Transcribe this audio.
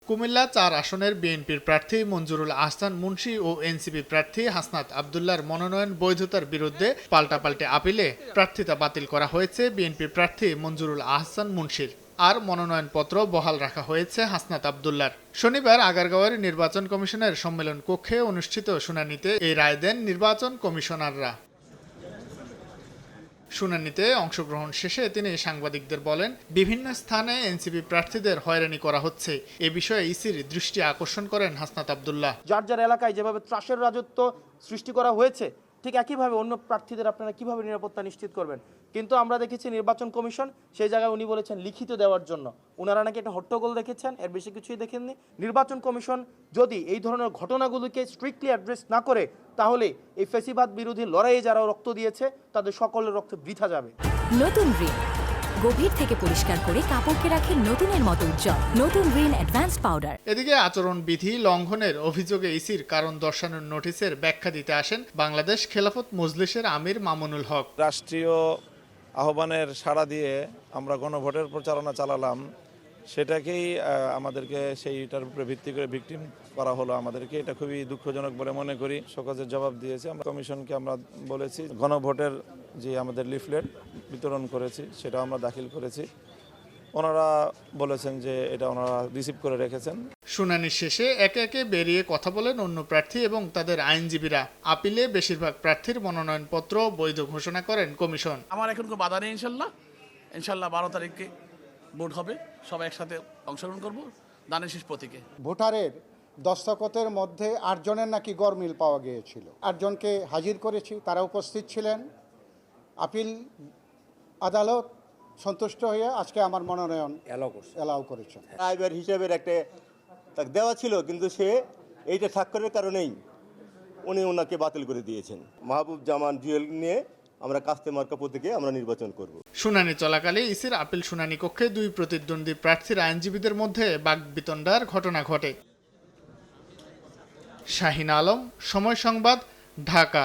কুমিল্লা ৪ আসনের বিএনপির প্রার্থী মঞ্জুরুল আহসান মুন্সী ও এনসিপি প্রার্থী হাসনাত আব্দুল্লাহর মনোনয়ন বৈধতার বিরুদ্ধে পাল্টাপাল্টি আপিলে প্রার্থিতা বাতিল করা হয়েছে বিএনপি প্রার্থী মঞ্জুরুল আহসান মুন্সীর। আর মনোনয়নপত্র বহাল রাখা হয়েছে হাসনাত আব্দুল্লাহর। শনিবার আগারগাঁওয়ের নির্বাচন কমিশনের সম্মেলন কক্ষে অনুষ্ঠিত শুনানিতে এই রায় দেন নির্বাচন কমিশনাররা। শুনানিতে অংশগ্রহণ শেষে তিনি সাংবাদিকদের বলেন, বিভিন্ন স্থানে এনসিপি প্রার্থীদের হয়রানি করা হচ্ছে। এ বিষয়ে ইসির দৃষ্টি আকর্ষণ করেন হাসনাত আব্দুল্লাহ। যার যার এলাকায় যেভাবে ত্রাসের রাজত্ব সৃষ্টি করা হয়েছে, ঠিক একইভাবে অন্য প্রার্থীদের আপনারা কিভাবে নিরাপত্তা নিশ্চিত করবেন? কিন্তু আমরা দেখেছি নির্বাচন কমিশন সেই জায়গায় উনি বলেছেন লিখিত দেওয়ার জন্য। ওনারা নাকি একটা হট্টগোল দেখেছেন, এর বেশি কিছুই দেখেননি। নির্বাচন কমিশন যদি এই ধরনের ঘটনাগুলোকে স্ট্রিক্টলি অ্যাড্রেস না করে, তাহলে এই ফ্যাসিবাদ বিরোধী লড়াইয়ে যারা রক্ত দিয়েছে তাদের সকলের রক্ত বৃথা যাবে। নতুন রিন গভীর থেকে পরিষ্কার করে কাপড়কে রাখে নতুনের মতো উজ্জ্বল। নতুন রিন অ্যাডভান্সড পাউডার। এদিকে আচরণবিধি লঙ্ঘনের অভিযোগে ইসির কারণ দর্শানোর নোটিশের ব্যাখ্যা দিতে আসেন বাংলাদেশ খেলাফত মজলিসের আমির মামুনুল হক। রাষ্ট্রীয় আহ্বানের সাড়া দিয়ে আমরা গণভোটের প্রচারণা চালালাম, সেটাকেই আমাদেরকে সেইটার উপরে ভিত্তি করে ভিকটিম করা হলো আমাদেরকে। এটা খুবই দুঃখজনক বলে মনে করি। শোকজের জবাব দিয়েছে। আমরা কমিশনকে আমরা বলেছি গণভোটের যে আমাদের লিফলেট বিতরণ করেছি সেটা আমরা দাখিল করেছি। ওনারা বলেছেন যে এটা ওনারা রিসিভ করে রেখেছেন। শুনানি শেষে একে একে বেরিয়ে কথা বলেন অন্য প্রার্থী এবং তাদের আইনজীবীরা। আপিলে বেশিরভাগ প্রার্থীর মনোনয়নপত্র বৈধ ঘোষণা করেন কমিশন। আমার এখন কোনো বাধা নেই। ইনশাল্লাহ 12 তারিখে ভোট হবে, সবাই একসাথে অংশগ্রহণ করবো দানের শেষ প্রতীকে। ভোটারের দস্তখতের মধ্যে 8 জনের নাকি গরমিল পাওয়া গিয়েছিল। 8 জনকে হাজির করেছি, তারা উপস্থিত ছিলেন। আপিল আদালত সন্তুষ্ট হয়ে আজকে আমার মনোনয়ন এলাও করেছেন। ড্রাইভার হিসেবের একটা তাকে দেওয়া ছিল, কিন্তু সে এইটা স্বাক্ষরের কারণেই উনি ওনাকে বাতিল করে দিয়েছেন। মাহবুব জামান জুয়েল নিয়ে আমরা কাস্তে মার্কা প্রতীকে আমরা নির্বাচন করব। শুনানি চলাকালে ইসির আপিল শুনানি কক্ষে 2 প্রতিদ্বন্দ্বী প্রার্থীর আইনজীবীদের মধ্যে বাকবিতণ্ডার ঘটনা ঘটে। শাহিন আলম, সময় সংবাদ, ঢাকা।